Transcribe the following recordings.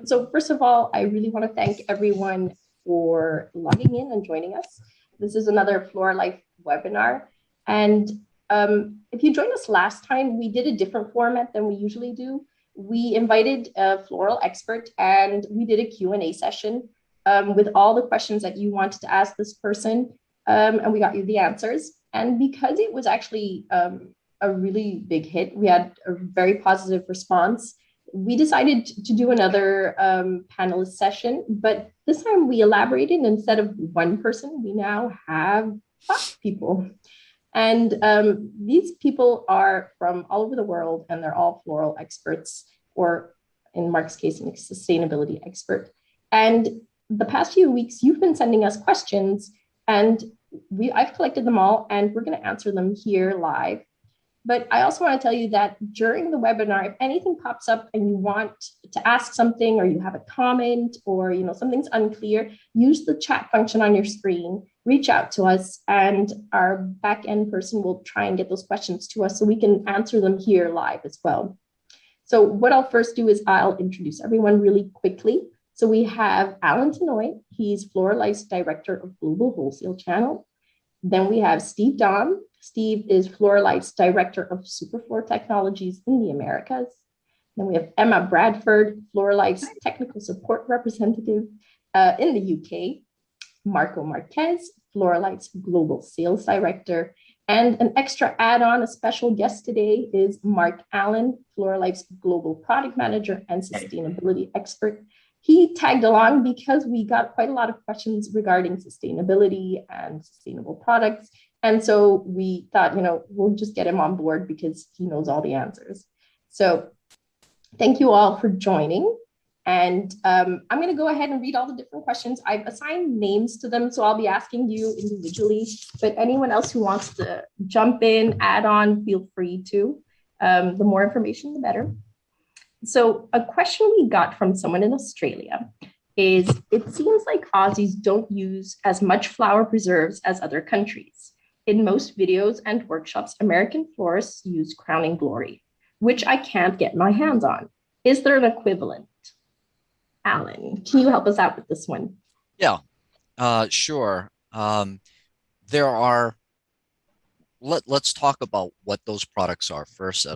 So first of all, I really want to thank everyone for logging in and joining us. This is another FloraLife webinar. And if you joined us last time, we did a different format than we usually do. We invited a floral expert and we did a Q&A session with all the questions that you wanted to ask this person. And we got you the answers. And because it was actually a really big hit, we had a very positive response. We decided to do another panelist session, but this time we elaborated. Instead of one person, we now have 5 people. And these people are from all over the world, and they're all floral experts, or in Mark's case, a sustainability expert. And the past few weeks, you've been sending us questions, and I've collected them all, and we're going to answer them here live. But I also want to tell you that during the webinar, if anything pops up and you want to ask something, or you have a comment, or something's unclear, use the chat function on your screen, reach out to us, and our back-end person will try and get those questions to us so we can answer them here live as well. So what I'll first do is I'll introduce everyone really quickly. So we have Alan Tanouye. He's FloraLife's Director of Global Wholesale Channel. Then we have Steve Daum. Steve is FloraLife's Director of Superfloor Technologies in the Americas. Then we have Emma Bradford, FloraLife's Technical Support Representative in the UK. Marco Marques, FloraLife's Global Sales Director. And an extra add-on, a special guest today is Mark Allen, FloraLife's Global Product Manager and Sustainability Expert. He tagged along because we got quite a lot of questions regarding sustainability and sustainable products. And so we thought, we'll just get him on board because he knows all the answers. So thank you all for joining. And I'm going to go ahead and read all the different questions. I've assigned names to them, so I'll be asking you individually. But anyone else who wants to jump in, add on, feel free to. The more information, the better. So a question we got from someone in Australia is, it seems like Aussies don't use as much flower preserves as other countries. In most videos and workshops, American florists use Crowning Glory, which I can't get my hands on. Is there an equivalent? Alan, can you help us out with this one? Yeah, sure. There are, let's talk about what those products are first,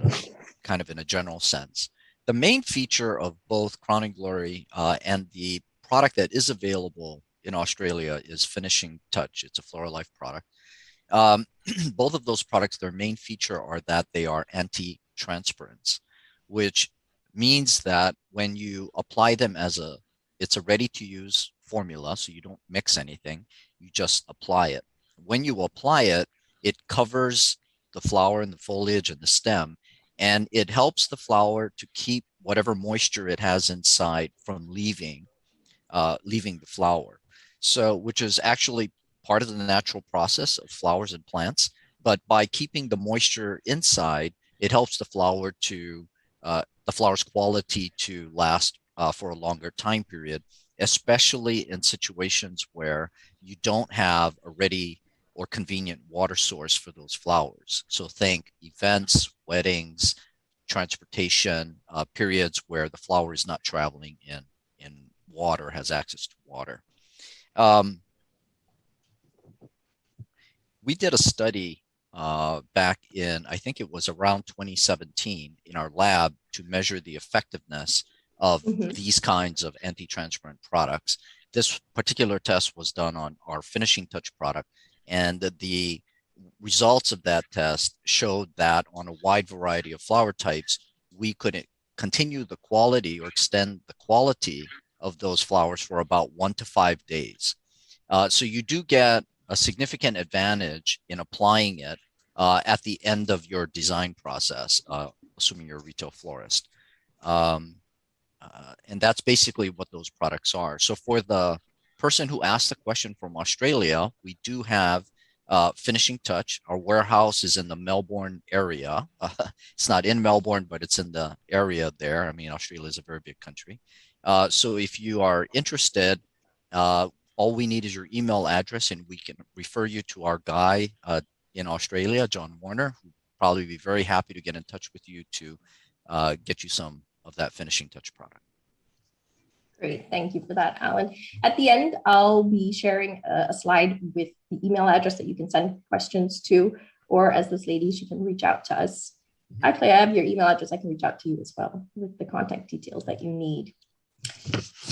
kind of in a general sense. The main feature of both Crowning Glory and the product that is available in Australia is Finishing Touch. It's a FloraLife product. Both of those products, their main feature are that they are anti-transparent, which means that when you apply them it's a ready-to-use formula, so you don't mix anything, you just apply it. When you apply it, it covers the flower and the foliage and the stem, and it helps the flower to keep whatever moisture it has inside from leaving the flower. So, which is actually part of the natural process of flowers and plants. But by keeping the moisture inside, it helps the flower to the flower's quality to last for a longer time period, especially in situations where you don't have a ready or convenient water source for those flowers. So think events, weddings, transportation, periods where the flower is not traveling in water, has access to water. We did a study back in, I think it was around 2017 in our lab to measure the effectiveness of these kinds of anti-transparent products. This particular test was done on our Finishing Touch product, and the results of that test showed that on a wide variety of flower types, we could continue the quality or extend the quality of those flowers for about 1 to 5 days. So you do get a significant advantage in applying it at the end of your design process, assuming you're a retail florist. And that's basically what those products are. So for the person who asked the question from Australia, we do have Finishing Touch. Our warehouse is in the Melbourne area. It's not in Melbourne, but it's in the area there. I mean, Australia is a very big country. So if you are interested, all we need is your email address, and we can refer you to our guy in Australia, John Warner, who will probably be very happy to get in touch with you to get you some of that Finishing Touch product. Great, thank you for that, Alan. At the end, I'll be sharing a slide with the email address that you can send questions to, or as this lady, she can reach out to us. Actually, I have your email address. I can reach out to you as well with the contact details that you need.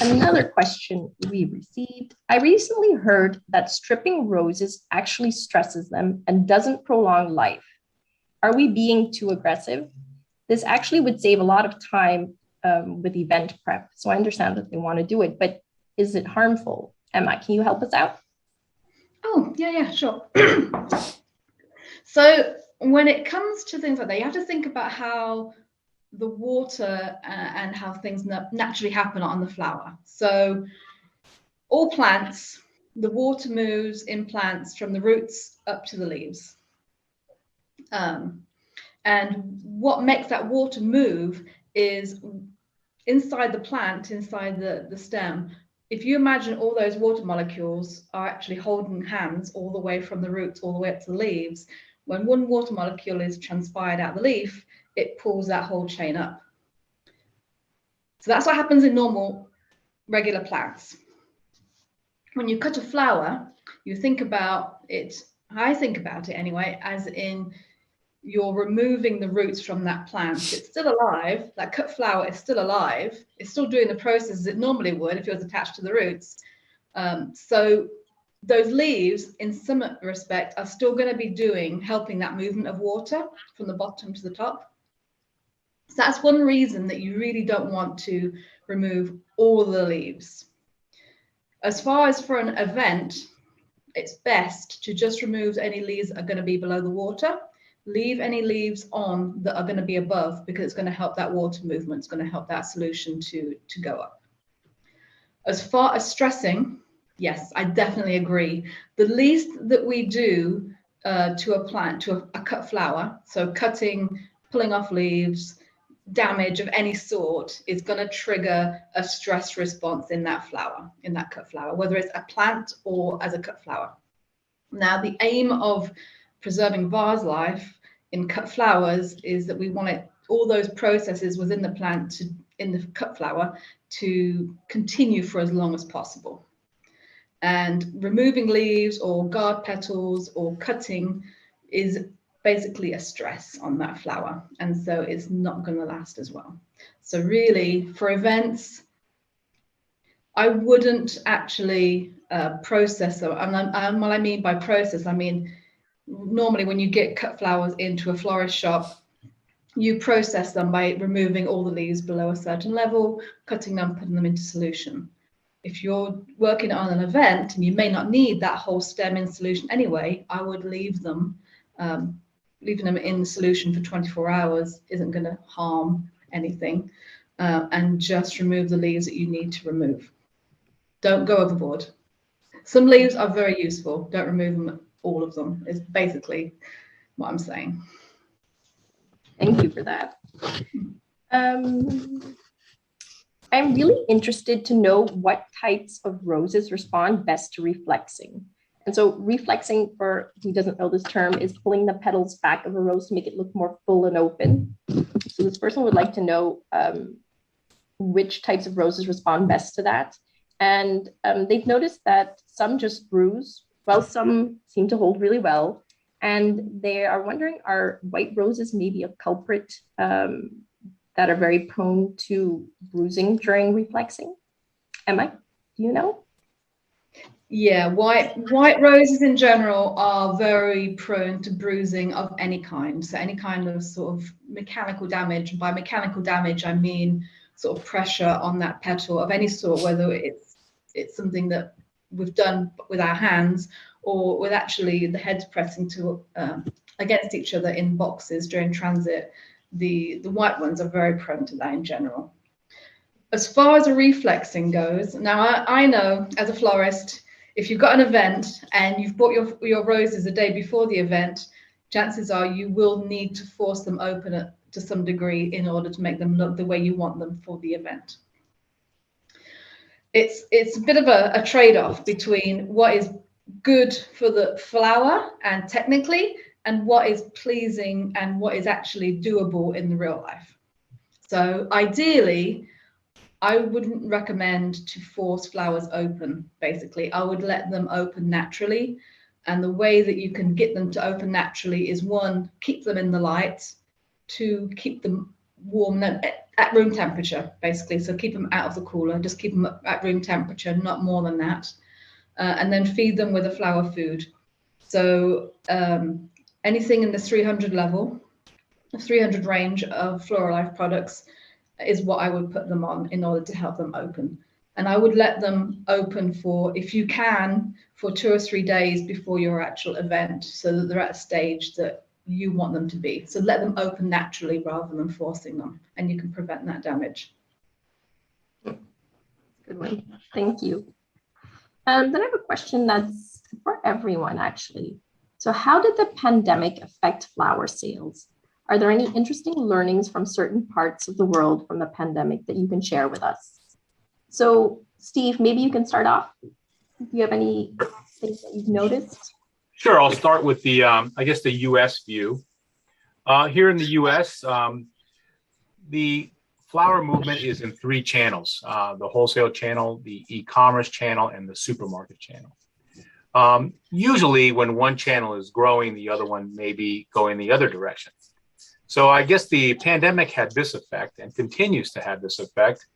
Another question we received. I recently heard that stripping roses actually stresses them and doesn't prolong life. Are we being too aggressive? This actually would save a lot of time with event prep. So I understand that they want to do it, but is it harmful? Emma, can you help us out? Oh, yeah, sure. So when it comes to things like that, you have to think about how the water and how things naturally happen on the flower. So all plants, the water moves in plants from the roots up to the leaves. And what makes that water move is inside the plant, inside the stem. If you imagine all those water molecules are actually holding hands all the way from the roots all the way up to the leaves, when one water molecule is transpired out the leaf, it pulls that whole chain up. So that's what happens in normal, regular plants. When you cut a flower, you think about it, I think about it anyway, as in you're removing the roots from that plant. It's still alive. That cut flower is still alive. It's still doing the process it normally would if it was attached to the roots. So those leaves, in some respect, are still going to be helping that movement of water from the bottom to the top. So that's one reason that you really don't want to remove all the leaves. As far as for an event, it's best to just remove any leaves that are going to be below the water. Leave any leaves on that are going to be above, because it's going to help that water movement. It's going to help that solution to go up. As far as stressing, yes, I definitely agree. The least that we do to a plant, to a cut flower, so cutting, pulling off leaves, damage of any sort, is going to trigger a stress response in that flower, in that cut flower, whether it's a plant or as a cut flower. Now, the aim of preserving vase life in cut flowers is that we want all those processes within the plant in the cut flower to continue for as long as possible. And removing leaves or guard petals or cutting is basically a stress on that flower, and so it's not going to last as well. So really, for events, I wouldn't actually process them. And what I mean by process, I mean normally when you get cut flowers into a florist shop, you process them by removing all the leaves below a certain level, cutting them, putting them into solution. If you're working on an event and you may not need that whole stem in solution anyway, I would leave them. Leaving them in solution for 24 hours isn't going to harm anything, and just remove the leaves that you need to remove. Don't go overboard. Some leaves are very useful. Don't remove them, all of them, is basically what I'm saying. Thank you for that. I'm really interested to know what types of roses respond best to reflexing. And so reflexing, for who doesn't know this term, is pulling the petals back of a rose to make it look more full and open. So this person would like to know which types of roses respond best to that. And they've noticed that some just bruise, while some seem to hold really well. And they are wondering, are white roses maybe a culprit that are very prone to bruising during reflexing? Emma, do you know? Yeah, white roses in general are very prone to bruising of any kind. So any kind of sort of mechanical damage. By mechanical damage, I mean sort of pressure on that petal of any sort, whether it's something that we've done with our hands or with actually the heads pressing to against each other in boxes during transit. The white ones are very prone to that in general. As far as a reflexing goes, now I know as a florist, if you've got an event and you've bought your roses a day before the event, chances are you will need to force them open to some degree in order to make them look the way you want them for the event. It's a bit of a trade-off between what is good for the flower and technically, and what is pleasing and what is actually doable in the real life. So ideally, I wouldn't recommend to force flowers open, basically. I would let them open naturally. And the way that you can get them to open naturally is, one, keep them in the light, two, keep them warm at room temperature, basically. So keep them out of the cooler, just keep them at room temperature, not more than that. And then feed them with a flower food. So anything in the 300 level, 300 range of FloraLife products is what I would put them on in order to help them open. And I would let them open for, if you can, for 2 or 3 days before your actual event, so that they're at a stage that you want them to be. So let them open naturally rather than forcing them, and you can prevent that damage. Good one. Thank you. Then I have a question that's for everyone, actually. So how did the pandemic affect flower sales? Are there any interesting learnings from certain parts of the world from the pandemic that you can share with us? So Steve, maybe you can start off. Do you have any things that you've noticed? Sure, I'll start with the, I guess, the U.S. view. Here in the U.S., the flower movement is in 3 channels, the wholesale channel, the e-commerce channel, and the supermarket channel. Usually when one channel is growing, the other one may be going the other direction. So I guess the pandemic had this effect and continues to have this effect.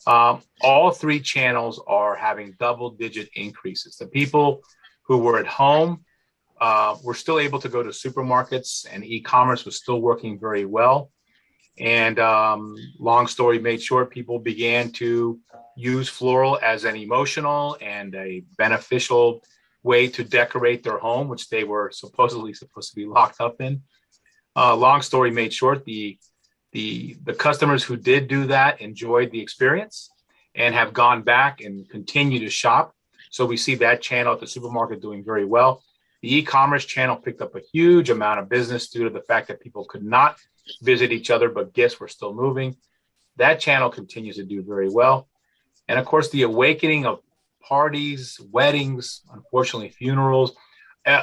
All 3 channels are having double-digit increases. The people who were at home were still able to go to supermarkets, and e-commerce was still working very well. And long story made short, people began to use floral as an emotional and a beneficial way to decorate their home, which they were supposedly supposed to be locked up in. Long story made short, the customers who did do that enjoyed the experience and have gone back and continue to shop. So we see that channel at the supermarket doing very well. The e-commerce channel picked up a huge amount of business due to the fact that people could not visit each other, but gifts were still moving. That channel continues to do very well. And of course, the awakening of parties, weddings, unfortunately, funerals,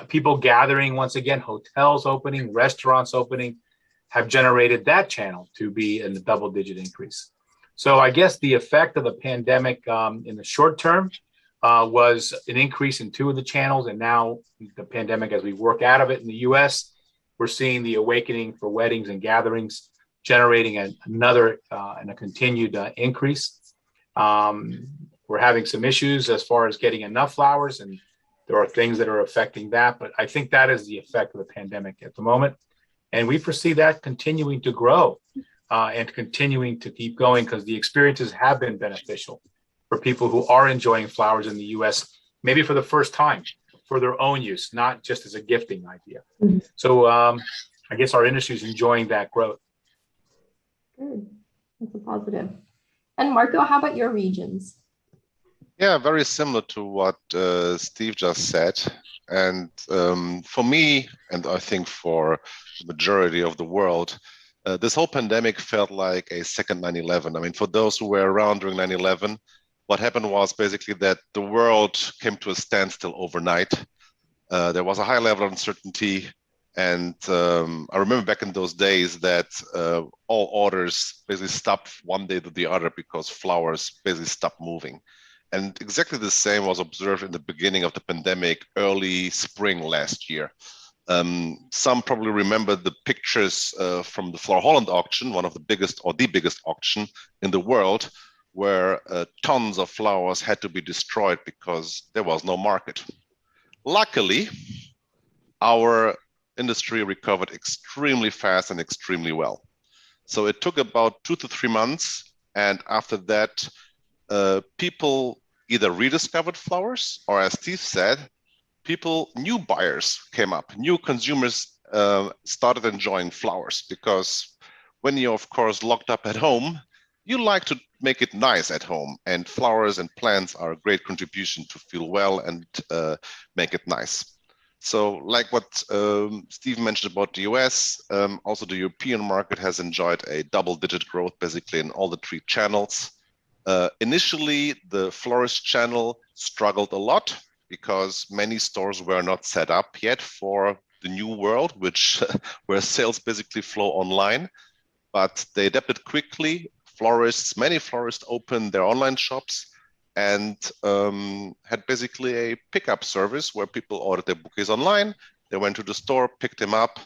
people gathering once again, hotels opening, restaurants opening, have generated that channel to be in the double-digit increase. So I guess the effect of the pandemic in the short term was an increase in 2 of the channels. And now the pandemic, as we work out of it in the US, we're seeing the awakening for weddings and gatherings generating another and a continued increase. We're having some issues as far as getting enough flowers, and there are things that are affecting that. But I think that is the effect of the pandemic at the moment. And we foresee that continuing to grow and continuing to keep going, because the experiences have been beneficial for people who are enjoying flowers in the US, maybe for the first time, for their own use, not just as a gifting idea. Mm-hmm. So I guess our industry is enjoying that growth. Good. That's a positive. And Marco, how about your regions? Yeah, very similar to what Steve just said. And for me, and I think for the majority of the world, this whole pandemic felt like a second 9/11. I mean, for those who were around during 9/11, what happened was basically that the world came to a standstill overnight. There was a high level of uncertainty. And I remember back in those days that all orders basically stopped one day to the other because flowers basically stopped moving. And exactly the same was observed in the beginning of the pandemic, early spring last year. Some probably remember the pictures from the Floral Holland auction, one of the biggest or the biggest auction in the world, where tons of flowers had to be destroyed because there was no market. Luckily, our industry recovered extremely fast and extremely well. So it took about 2 to 3 months. And after that, people either rediscovered flowers, or as Steve said, new buyers came up, new consumers started enjoying flowers, because when you're, of course, locked up at home, you like to make it nice at home, and flowers and plants are a great contribution to feel well and make it nice. So like what Steve mentioned about the US, also the European market has enjoyed a double-digit growth basically in all the 3 channels. Initially, the Florist channel struggled a lot because many stores were not set up yet for the new world, where sales basically flow online. But they adapted quickly, many florists opened their online shops and had basically a pickup service where people ordered their bouquets online. They went to the store, picked them up,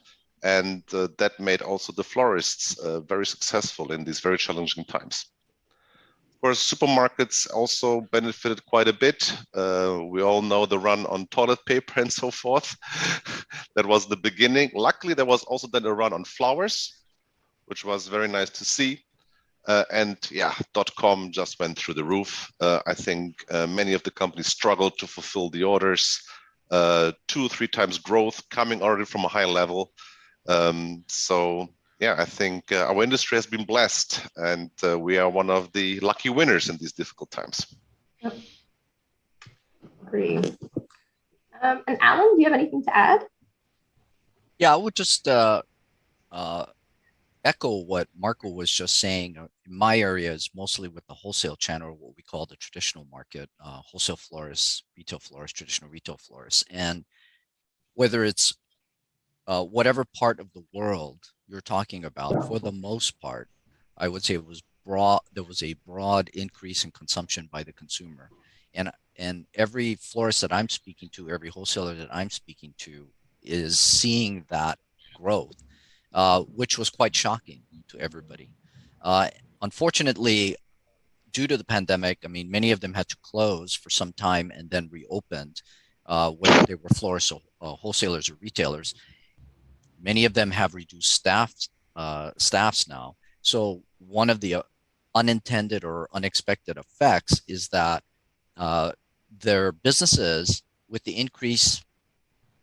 and that made also the florists very successful in these very challenging times. Of course, supermarkets also benefited quite a bit. We all know the run on toilet paper and so forth. That was the beginning. Luckily, there was also then a run on flowers, which was very nice to see. And yeah, .com just went through the roof. I think many of the companies struggled to fulfill the orders. 2 or 3 times growth coming already from a high level. So yeah, I think our industry has been blessed, and we are one of the lucky winners in these difficult times. Yep. Agree. And Alan, do you have anything to add? Yeah, I would just echo what Marco was just saying. In my area is mostly with the wholesale channel, what we call the traditional market, wholesale florists, retail florists, traditional retail florists. And whether it's whatever part of the world you're talking about, for the most part, I would say it was broad. There was a broad increase in consumption by the consumer, and every florist that I'm speaking to, every wholesaler that I'm speaking to, is seeing that growth, which was quite shocking to everybody. Unfortunately, due to the pandemic, I mean, many of them had to close for some time and then reopened, whether they were florists or wholesalers or retailers. Many of them have reduced staffs now. So one of the unintended or unexpected effects is that their businesses, with the increase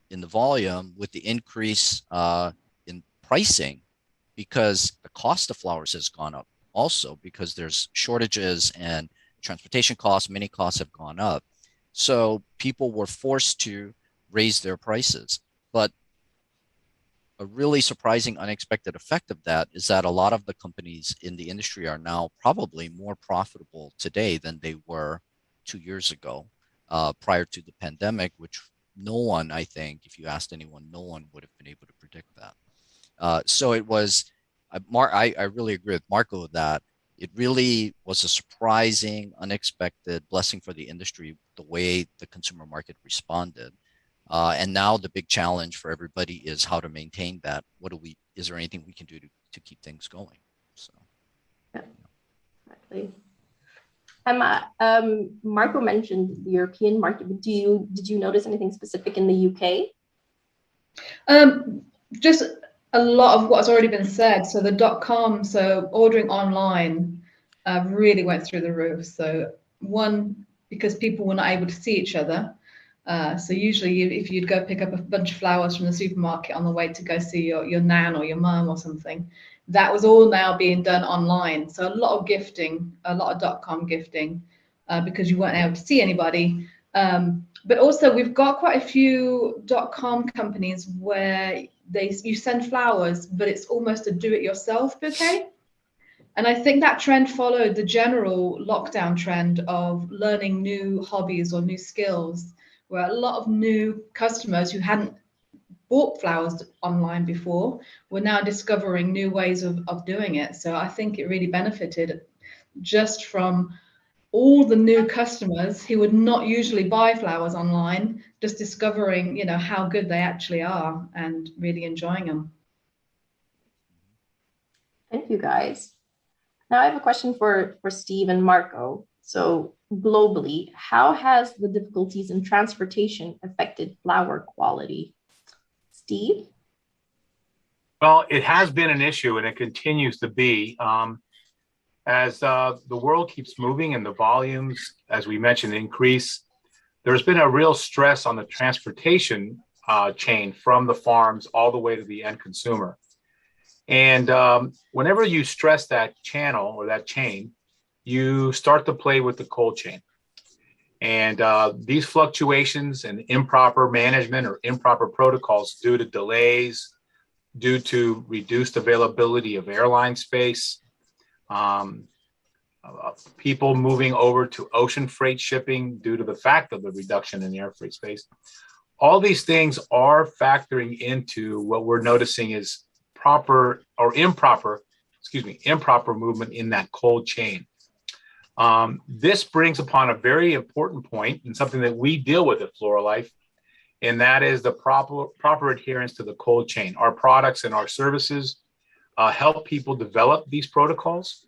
in the volume, with the increase in pricing, because the cost of flowers has gone up also because there's shortages and transportation costs, many costs have gone up. So people were forced to raise their prices. But a really surprising, unexpected effect of that is that a lot of the companies in the industry are now probably more profitable today than they were 2 years ago, prior to the pandemic, which no one, I think, if you asked anyone, no one would have been able to predict that. So it was, I really agree with Marco that it really was a surprising, unexpected blessing for the industry, the way the consumer market responded. And now the big challenge for everybody is how to maintain that. Is there anything we can do to keep things going? So, yeah, exactly. Emma, Marco mentioned the European market. Did you notice anything specific in the UK? Just a lot of what's already been said. So the .com, so ordering online, really went through the roof. So one, because people were not able to see each other. So usually if you'd go pick up a bunch of flowers from the supermarket on the way to go see your nan or your mum or something, that was all now being done online. So a lot of gifting, a lot of .com gifting, because you weren't able to see anybody. But also we've got quite a few .com companies where you send flowers, but it's almost a do-it-yourself bouquet. And I think that trend followed the general lockdown trend of learning new hobbies or new skills, where a lot of new customers who hadn't bought flowers online before were now discovering new ways of doing it. So I think it really benefited just from all the new customers who would not usually buy flowers online, just discovering, you know, how good they actually are and really enjoying them. Thank you, guys. Now I have a question for Steve and Marco. So globally, how has the difficulties in transportation affected flower quality? Steve? Well, it has been an issue and it continues to be. As the world keeps moving and the volumes, as we mentioned, increase, there's been a real stress on the transportation chain from the farms all the way to the end consumer. And whenever you stress that channel or that chain, you start to play with the cold chain. And these fluctuations and improper management or improper protocols due to delays, due to reduced availability of airline space, people moving over to ocean freight shipping due to the fact of the reduction in the air freight space. All these things are factoring into what we're noticing is proper or improper improper movement in that cold chain. This brings upon a very important point and something that we deal with at FloraLife, and that is the proper adherence to the cold chain. Our products and our services help people develop these protocols,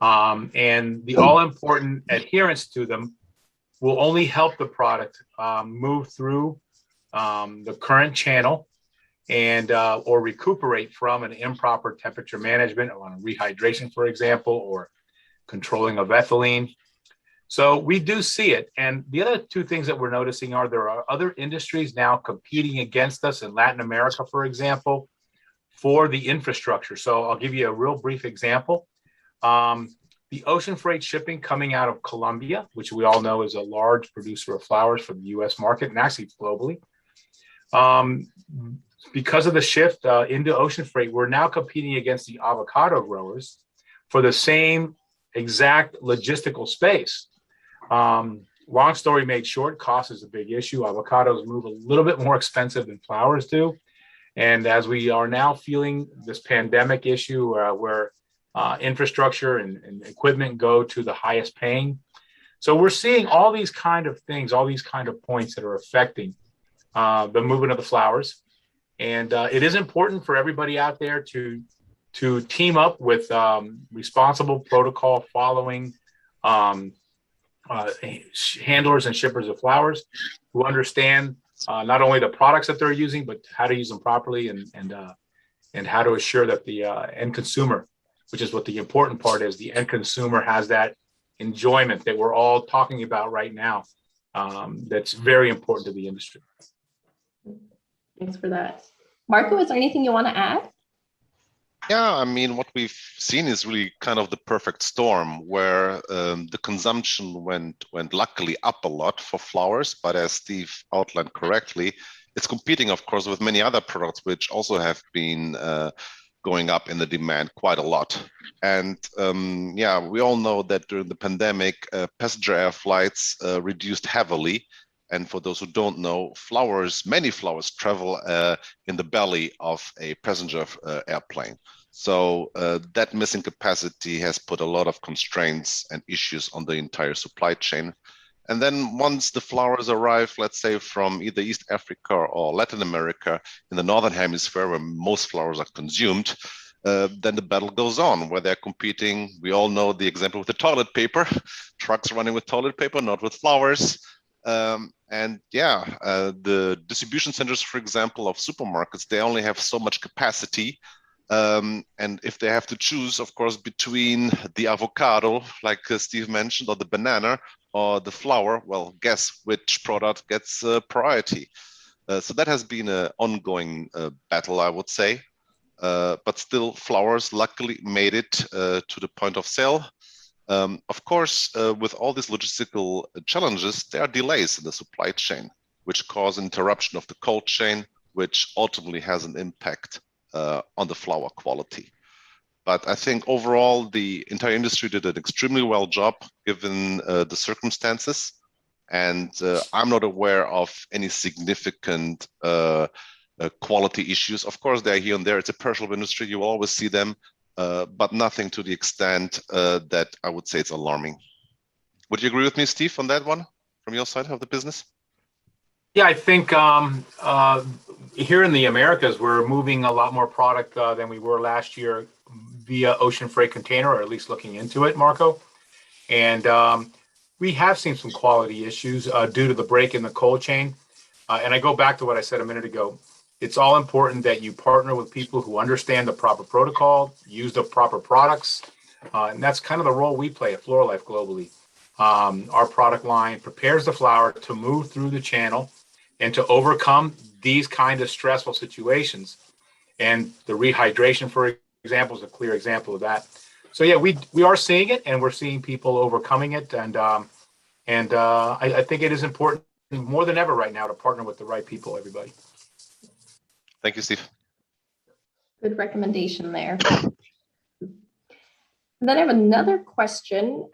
and the all-important adherence to them will only help the product move through the current channel and or recuperate from an improper temperature management or on rehydration, for example, or controlling of ethylene. So we do see it. And the other two things that we're noticing are there are other industries now competing against us in Latin America, for example, for the infrastructure. So I'll give you a real brief example. The ocean freight shipping coming out of Colombia, which we all know is a large producer of flowers for the US market and actually globally. Because of the shift into ocean freight, we're now competing against the avocado growers for the same exact logistical space. Long story made short, cost is a big issue. Avocados move a little bit more expensive than flowers do. And as we are now feeling this pandemic issue where infrastructure and equipment go to the highest paying. So we're seeing all these kind of things, all these kind of points that are affecting the movement of the flowers. And it is important for everybody out there to team up with responsible protocol following handlers and shippers of flowers who understand not only the products that they're using, but how to use them properly and how to assure that the end consumer, which is what the important part is, the end consumer has that enjoyment that we're all talking about right now. That's very important to the industry. Thanks for that. Marco, is there anything you want to add? Yeah, I mean, what we've seen is really kind of the perfect storm where the consumption went luckily up a lot for flowers, but as Steve outlined correctly, it's competing, of course, with many other products which also have been going up in the demand quite a lot. And yeah, we all know that during the pandemic, passenger air flights reduced heavily. And for those who don't know, many flowers travel in the belly of a passenger airplane. So that missing capacity has put a lot of constraints and issues on the entire supply chain. And then once the flowers arrive, let's say from either East Africa or Latin America in the Northern Hemisphere, where most flowers are consumed, then the battle goes on where they're competing. We all know the example with the toilet paper, trucks running with toilet paper, not with flowers. And yeah, the distribution centers, for example, of supermarkets, they only have so much capacity. And if they have to choose, of course, between the avocado, like Steve mentioned, or the banana, or the flower, well, guess which product gets priority. So that has been an ongoing battle, I would say. But still, flowers luckily made it to the point of sale. Of course, with all these logistical challenges, there are delays in the supply chain, which cause interruption of the cold chain, which ultimately has an impact on the flower quality. But I think overall, the entire industry did an extremely well job given the circumstances. And I'm not aware of any significant quality issues. Of course, they're here and there. It's a perishable industry. You will always see them. But nothing to the extent that I would say it's alarming. Would you agree with me, Steve, on that one from your side of the business? Yeah, I think here in the Americas, we're moving a lot more product than we were last year via ocean freight container, or at least looking into it, Marco. And we have seen some quality issues due to the break in the cold chain. And I go back to what I said a minute ago. It's all important that you partner with people who understand the proper protocol, use the proper products. And that's kind of the role we play at FloraLife globally. Our product line prepares the flower to move through the channel and to overcome these kind of stressful situations. And the rehydration, for example, is a clear example of that. So yeah, we are seeing it, and we're seeing people overcoming it. And I think it is important more than ever right now to partner with the right people, everybody. Thank you, Steve. Good recommendation there. And then I have another question,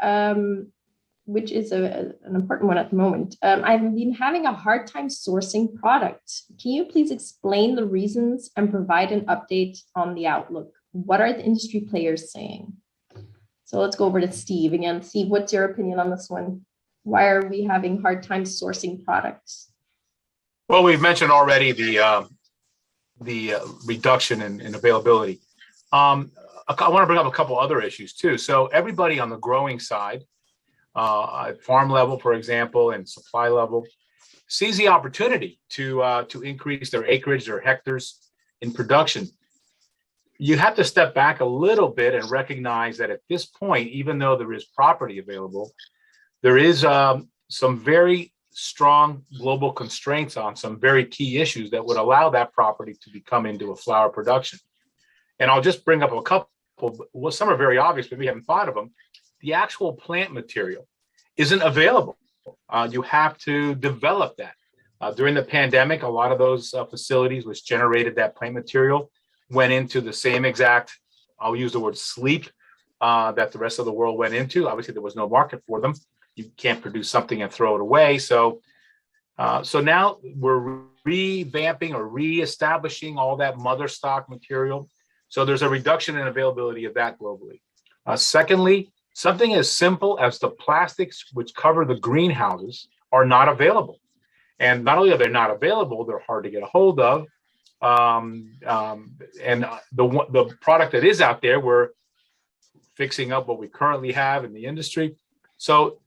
which is an important one at the moment. I've been having a hard time sourcing product. Can you please explain the reasons and provide an update on the outlook what are the industry players saying? So let's go over to Steve again. Steve, what's your opinion on this one? Why are we having hard time sourcing products? Well, we've mentioned already the reduction in availability. I want to bring up a couple other issues too. So everybody on the growing side, at farm level, for example, and supply level, sees the opportunity to increase their acreage, their hectares in production. You have to step back a little bit and recognize that at this point, even though there is property available, there is some very strong global constraints on some very key issues that would allow that property to become into a flower production. And I'll just bring up a couple. Well, some are very obvious, but we haven't thought of them. The actual plant material isn't available. You have to develop that. During the pandemic, a lot of those facilities which generated that plant material went into the same exact, I'll use the word sleep, that the rest of the world went into. Obviously, there was no market for them. You can't produce something and throw it away. So now we're revamping or reestablishing all that mother stock material. So there's a reduction in availability of that globally. Secondly, something as simple as the plastics which cover the greenhouses are not available. And not only are they not available, they're hard to get a hold of. And the product that is out there, we're fixing up what we currently have in the industry. So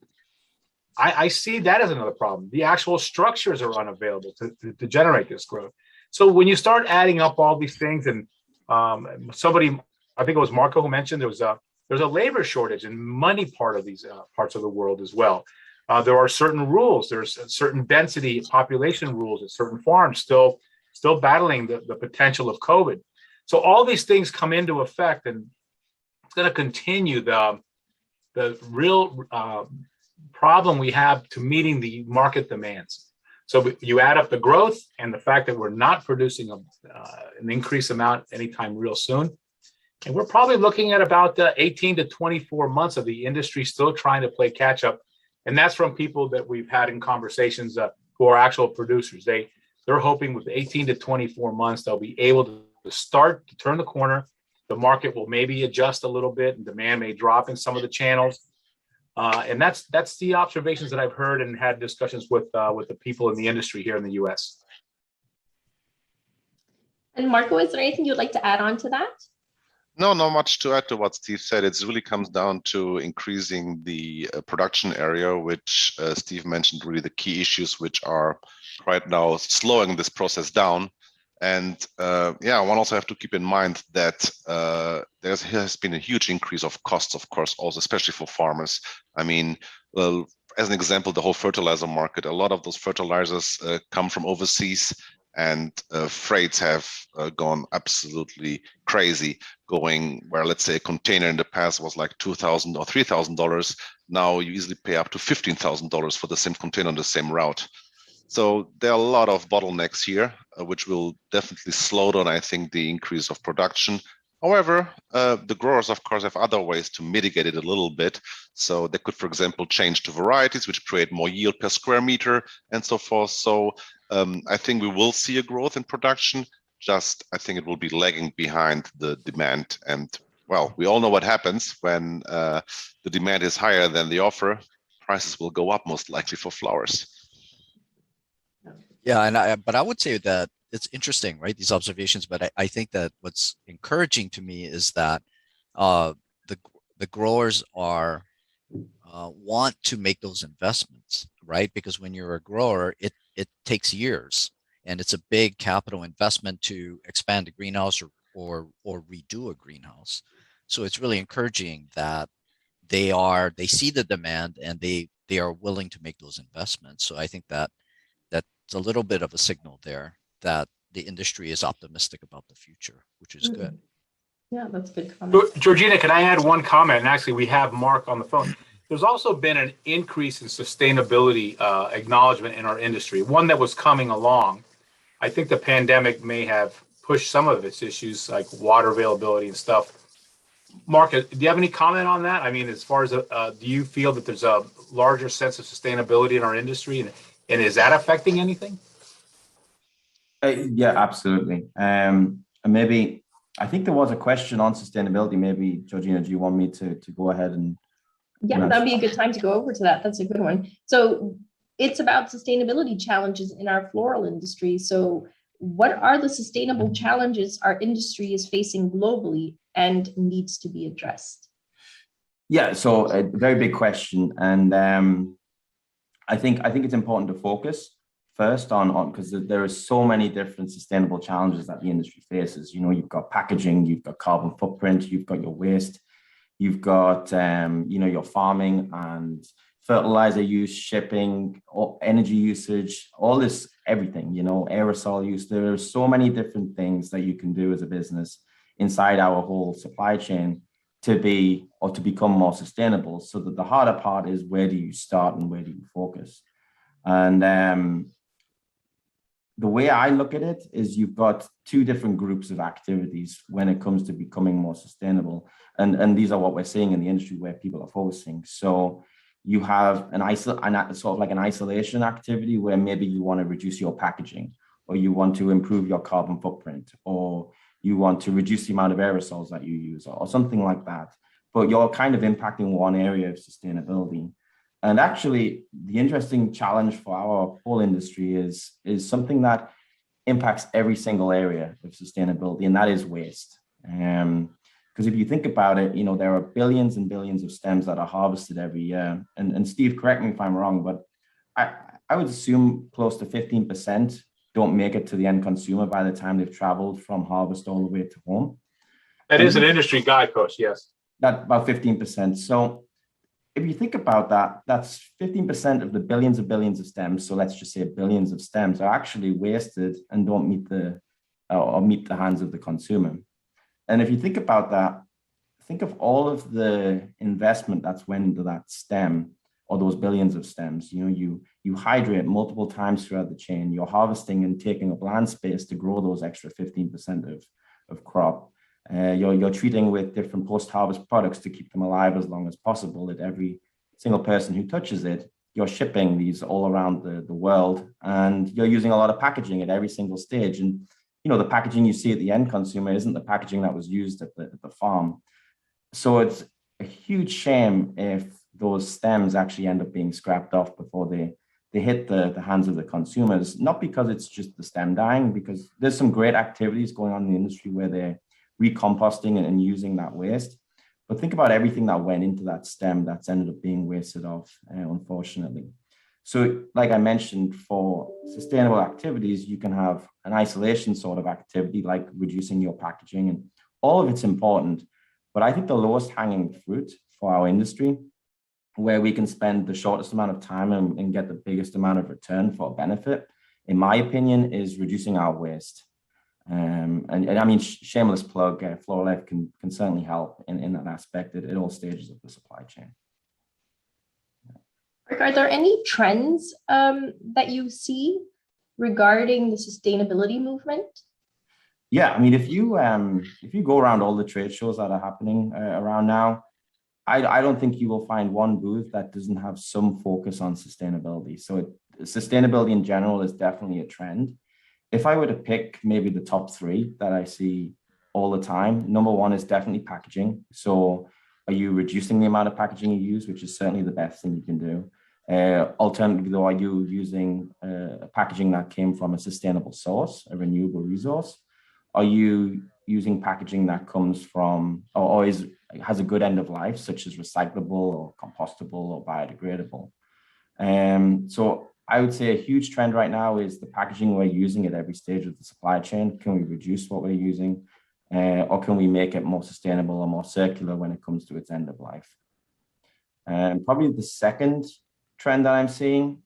I see that as another problem. The actual structures are unavailable to generate this growth. So when you start adding up all these things, and somebody, I think it was Marco who mentioned there's a labor shortage in many part of these parts of the world as well. There are certain rules. There's a certain density population rules at certain farms still battling the potential of COVID. So all these things come into effect, and it's going to continue the real problem we have to meeting the market demands. So you add up the growth and the fact that we're not producing an increased amount anytime real soon. And we're probably looking at about 18 to 24 months of the industry still trying to play catch up. And that's from people that we've had in conversations who are actual producers. They're hoping with 18 to 24 months, they'll be able to start to turn the corner. The market will maybe adjust a little bit and demand may drop in some of the channels. And that's the observations that I've heard and had discussions with the people in the industry here in the US. And Marco, is there anything you'd like to add on to that? No, not much to add to what Steve said. It really comes down to increasing the production area, which Steve mentioned, really the key issues which are right now slowing this process down. And one also have to keep in mind that there has been a huge increase of costs, of course, also especially for farmers. I mean, as an example, the whole fertilizer market, a lot of those fertilizers come from overseas, and freights have gone absolutely crazy, going where, let's say, a container in the past was like $2,000 or $3,000. Now you easily pay up to $15,000 for the same container on the same route. So there are a lot of bottlenecks here, which will definitely slow down, I think, the increase of production. However, the growers, of course, have other ways to mitigate it a little bit. So they could, for example, change to varieties, which create more yield per square meter and so forth. So I think we will see a growth in production. Just, I think it will be lagging behind the demand. And, well, we all know what happens when the demand is higher than the offer. Prices will go up most likely for flowers. Yeah, but I would say that it's interesting, right? These observations, but I think that what's encouraging to me is that the growers are want to make those investments, right? Because when you're a grower, it takes years, and it's a big capital investment to expand a greenhouse or redo a greenhouse. So it's really encouraging that they see the demand and they are willing to make those investments. So I think that it's a little bit of a signal there that the industry is optimistic about the future, which is good. Yeah, that's a good comment. Georgina, can I add one comment? And actually, we have Mark on the phone. There's also been an increase in sustainability acknowledgement in our industry, one that was coming along. I think the pandemic may have pushed some of its issues like water availability and stuff. Mark, do you have any comment on that? I mean, as far as, do you feel that there's a larger sense of sustainability in our industry, and is that affecting anything? Yeah, absolutely. And maybe I think there was a question on sustainability. Maybe, Georgina, do you want me to go ahead and? Yeah, that'd be a good time to go over to that. That's a good one. So it's about sustainability challenges in our floral industry. So what are the sustainable challenges our industry is facing globally and needs to be addressed? Yeah, so a very big question. And I think it's important to focus first on because there are so many different sustainable challenges that the industry faces. You know, you've got packaging, you've got carbon footprint, you've got your waste, you've got you know, your farming and fertilizer use, shipping, energy usage, all this, everything, you know, aerosol use. There are so many different things that you can do as a business inside our whole supply chain to be or to become more sustainable. So that the harder part is, where do you start and where do you focus? And the way I look at it is, you've got two different groups of activities when it comes to becoming more sustainable. And these are what we're seeing in the industry where people are focusing. So you have sort of like an isolation activity where maybe you want to reduce your packaging, or you want to improve your carbon footprint, or you want to reduce the amount of aerosols that you use, or something like that. But you're kind of impacting one area of sustainability. And actually, the interesting challenge for our whole industry is something that impacts every single area of sustainability, and that is waste. Because if you think about it, you know, there are billions and billions of stems that are harvested every year. And Steve, correct me if I'm wrong, but I would assume close to 15% don't make it to the end consumer by the time they've traveled from harvest all the way to home. That is an industry guidepost, yes. That about 15%. So if you think about that, that's 15% of the billions of stems. So let's just say billions of stems are actually wasted and don't meet the hands of the consumer. And if you think about that, think of all of the investment that's went into that stem, or those billions of stems. You know, you hydrate multiple times throughout the chain. You're harvesting and taking up land space to grow those extra 15% of crop. You're treating with different post-harvest products to keep them alive as long as possible. That every single person who touches it, you're shipping these all around the world, and you're using a lot of packaging at every single stage. And you know, the packaging you see at the end consumer isn't the packaging that was used at the farm. So it's a huge shame if those stems actually end up being scrapped off before they hit the hands of the consumers. Not because it's just the stem dying, because there's some great activities going on in the industry where they're recomposting and using that waste. But think about everything that went into that stem that's ended up being wasted off, unfortunately. So like I mentioned, for sustainable activities, you can have an isolation sort of activity like reducing your packaging, and all of it's important. But I think the lowest hanging fruit for our industry, where we can spend the shortest amount of time and get the biggest amount of return for benefit, in my opinion, is reducing our waste. And I mean, shameless plug, FloraLife can certainly help in that aspect at all stages of the supply chain. Are there any trends that you see regarding the sustainability movement? Yeah, I mean, if you go around all the trade shows that are happening around now, I don't think you will find one booth that doesn't have some focus on sustainability. So sustainability in general is definitely a trend. If I were to pick maybe the top three that I see all the time, number one is definitely packaging. So are you reducing the amount of packaging you use, which is certainly the best thing you can do? Alternatively, though, are you using a packaging that came from a sustainable source, a renewable resource? Are you using packaging that comes from or has a good end of life, such as recyclable or compostable or biodegradable? So I would say a huge trend right now is the packaging we're using at every stage of the supply chain. Can we reduce what we're using, or can we make it more sustainable or more circular when it comes to its end of life? Probably the second trend that I'm seeing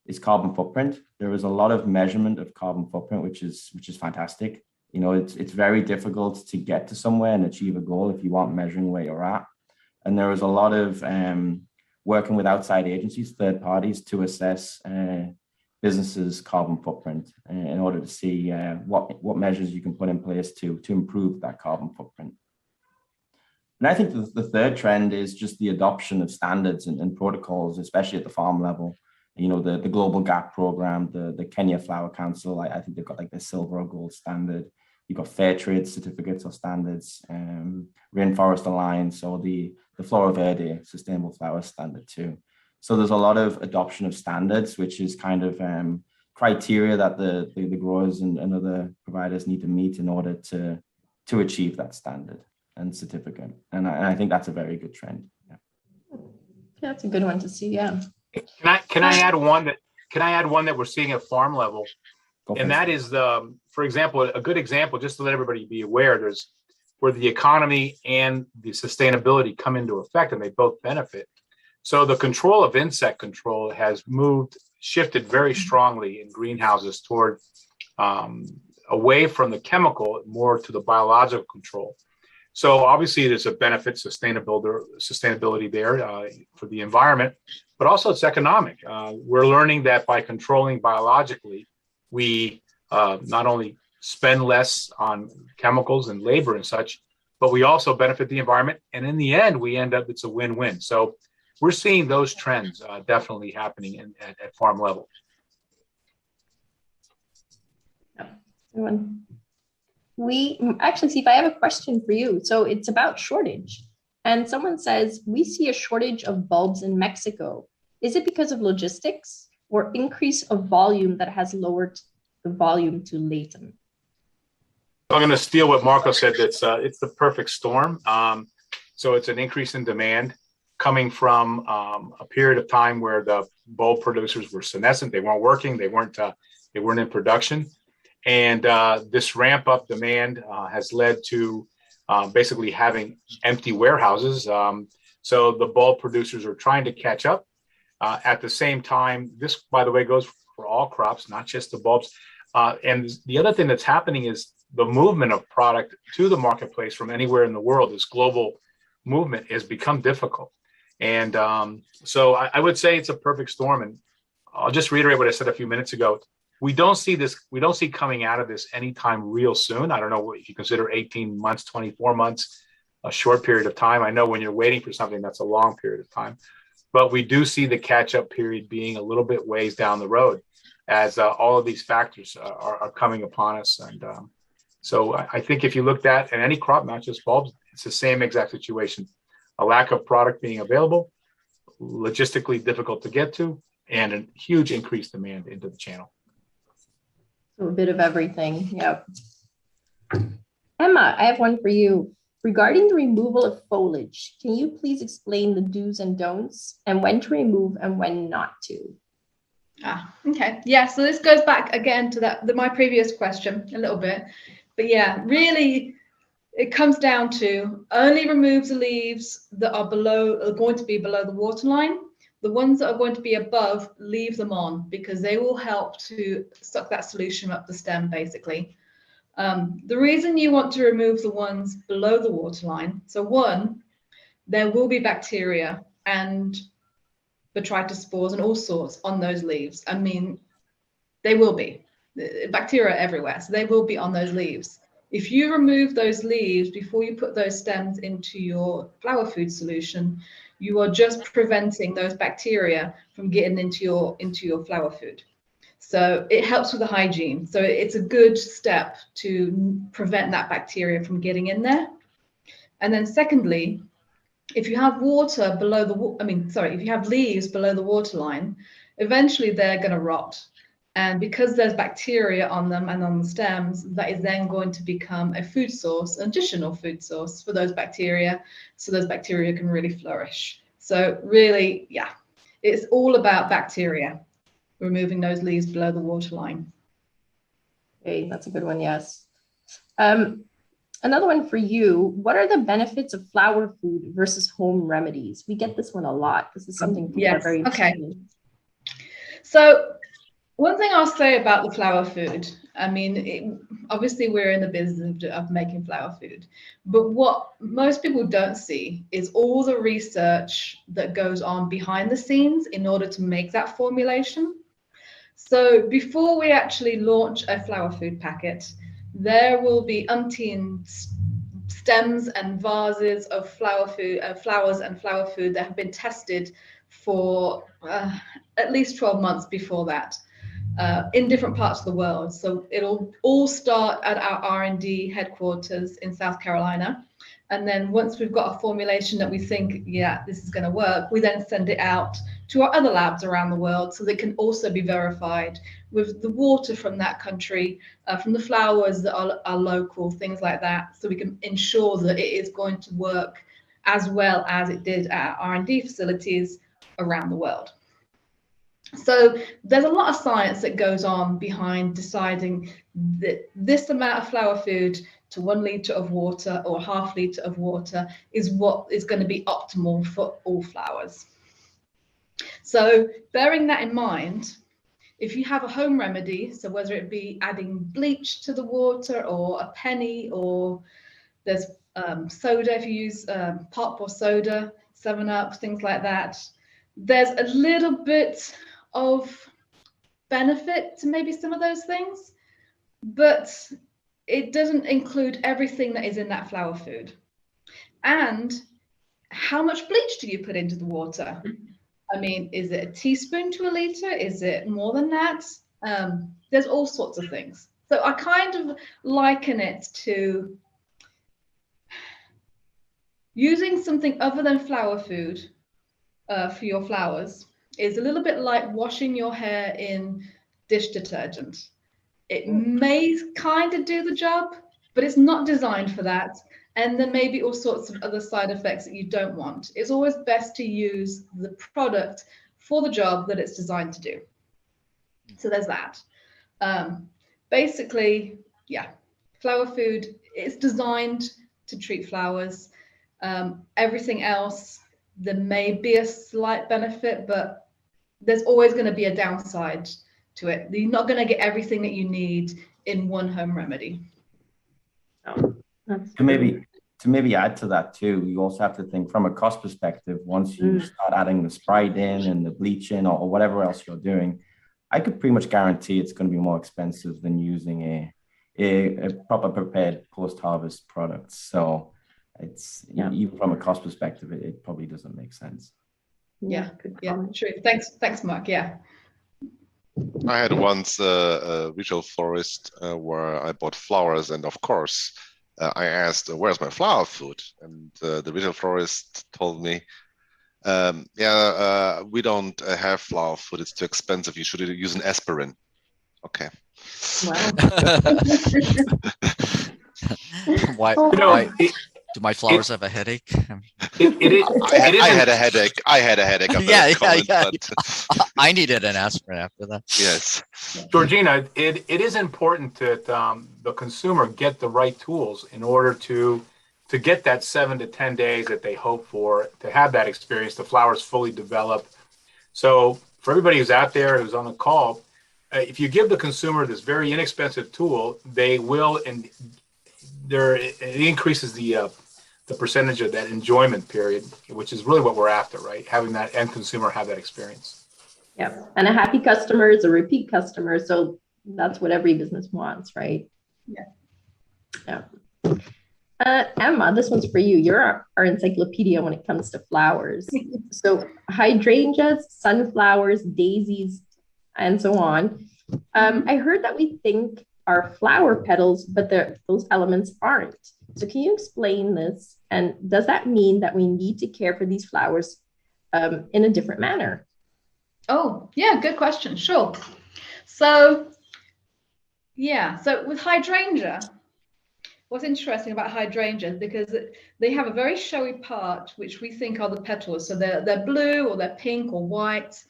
is carbon footprint. There is a lot of measurement of carbon footprint, which is fantastic. You know, it's very difficult to get to somewhere and achieve a goal if you aren't measuring where you're at. And there is a lot of working with outside agencies, third parties, to assess businesses' carbon footprint in order to see what measures you can put in place to improve that carbon footprint. And I think the third trend is just the adoption of standards and protocols, especially at the farm level. You know, the Global GAP program, the Kenya Flower Council, I think they've got like the silver or gold standard. you've got fair trade certificates or standards, Rainforest Alliance, or the Flora Verde Sustainable Flowers Standard too. So there's a lot of adoption of standards, which is kind of criteria that the growers and other providers need to meet in order to achieve that standard and certificate. And I think that's a very good trend. Yeah, that's a good one to see. Yeah. Can I add one that we're seeing at farm level? And that is for example, a good example, just to let everybody be aware, there's where the economy and the sustainability come into effect and they both benefit. So the control of insect control has shifted very strongly in greenhouses toward away from the chemical, more to the biological control. So obviously there's a benefit, sustainability there for the environment, but also it's economic. We're learning that by controlling biologically, we not only spend less on chemicals and labor and such, but we also benefit the environment. And in the end, it's a win-win. So we're seeing those trends definitely happening at farm level. Actually, Steve, I have a question for you. So it's about shortage. And someone says, we see a shortage of bulbs in Mexico. Is it because of logistics or increase of volume that has lowered the volume to latent? I'm going to steal what Marco said. It's the perfect storm. So it's an increase in demand coming from a period of time where the bulb producers were senescent. They weren't working. They weren't in production. And this ramp up demand has led to basically having empty warehouses. So the bulb producers are trying to catch up. At the same time, this, by the way, goes for all crops, not just the bulbs. And the other thing that's happening is the movement of product to the marketplace from anywhere in the world, this global movement, has become difficult. And so I would say it's a perfect storm. And I'll just reiterate what I said a few minutes ago. We don't see coming out of this anytime real soon. I don't know if you consider 18 months, 24 months, a short period of time. I know when you're waiting for something, that's a long period of time. But we do see the catch-up period being a little bit ways down the road as all of these factors are coming upon us. And so I think if you looked at any crop, not just bulbs, it's the same exact situation. A lack of product being available, logistically difficult to get to, and a huge increased demand into the channel. So a bit of everything, yep. Emma, I have one for you. Regarding the removal of foliage, can you please explain the do's and don'ts and when to remove and when not to? Okay. Yeah, so this goes back again to my previous question a little bit. But yeah, really, it comes down to only remove the leaves that are going to be below the waterline. The ones that are going to be above, leave them on because they will help to suck that solution up the stem, basically. The reason you want to remove the ones below the waterline, so one, there will be bacteria and botrytis spores and all sorts on those leaves. I mean, they will be. Bacteria everywhere, so they will be on those leaves. If you remove those leaves before you put those stems into your flower food solution, you are just preventing those bacteria from getting into your flower food. So it helps with the hygiene. So it's a good step to prevent that bacteria from getting in there. And then secondly, if you have water below if you have leaves below the waterline, eventually they're going to rot. And because there's bacteria on them and on the stems, that is then going to become a food source, an additional food source for those bacteria, so those bacteria can really flourish. So really, yeah, it's all about bacteria, removing those leaves below the waterline. Okay, that's a good one, yes. Another one for you. What are the benefits of flower food versus home remedies? We get this one a lot. This is something people are very interested in. So one thing I'll say about the flower food, I mean, obviously we're in the business of making flower food, but what most people don't see is all the research that goes on behind the scenes in order to make that formulation. So before we actually launch a flower food packet, there will be umpteen stems and vases of flowers and flower food that have been tested for at least 12 months before that. in different parts of the world. So it'll all start at our R&D headquarters in South Carolina. And then once we've got a formulation that we think, yeah, this is going to work, we then send it out to our other labs around the world so they can also be verified with the water from that country, from the flowers that are local, things like that. So we can ensure that it is going to work as well as it did at R&D facilities around the world. So there's a lot of science that goes on behind deciding that this amount of flower food to 1 liter of water or ½ liter of water is what is going to be optimal for all flowers. So bearing that in mind, if you have a home remedy, so whether it be adding bleach to the water or a penny, or there's soda, if you use pop or soda, 7-Up, things like that, there's a little bit of benefit to maybe some of those things, but it doesn't include everything that is in that flower food. And how much bleach do you put into the water? I mean, is it a teaspoon to a liter? Is it more than that? There's all sorts of things. So I kind of liken it to using something other than flower food for your flowers is a little bit like washing your hair in dish detergent. It may kind of do the job, but it's not designed for that. And there may be all sorts of other side effects that you don't want. It's always best to use the product for the job that it's designed to do. So there's that. Basically, yeah, flower food is designed to treat flowers. Everything else, there may be a slight benefit, but there's always going to be a downside to it. You're not going to get everything that you need in one home remedy. Oh, To maybe add to that too, you also have to think from a cost perspective. Once you start adding the Sprite in and the bleach in or whatever else you're doing, I could pretty much guarantee it's going to be more expensive than using a proper prepared post-harvest product. So it's even from a cost perspective, it probably doesn't make sense. Yeah, true. Thanks, Mark. Yeah. I had once a retail florist where I bought flowers, and of course, I asked, "Where's my flower food?" And the retail florist told me, we don't have flower food. It's too expensive. You should use an aspirin." Okay. Wow. Why? Do my flowers have a headache? I had a headache. I had a headache. But I needed an aspirin after that. Yes. Georgina, it is important that the consumer get the right tools in order to get that 7 to 10 days that they hope for, to have that experience, the flowers fully develop. So for everybody who's out there, who's on the call, if you give the consumer this very inexpensive tool, they will, and it increases the percentage of that enjoyment period, which is really what we're after, right? Having that end consumer have that experience. Yeah, and a happy customer is a repeat customer, so that's what every business wants, right? Yeah. Emma, this one's for you. You're our encyclopedia when it comes to flowers. So hydrangeas, sunflowers, daisies, and so on. I heard that we think are flower petals, but those elements aren't. So can you explain this? And does that mean that we need to care for these flowers in a different manner? Oh, yeah, good question. Sure. So with hydrangea, what's interesting about hydrangeas, because they have a very showy part, which we think are the petals. So they're blue or they're pink or white.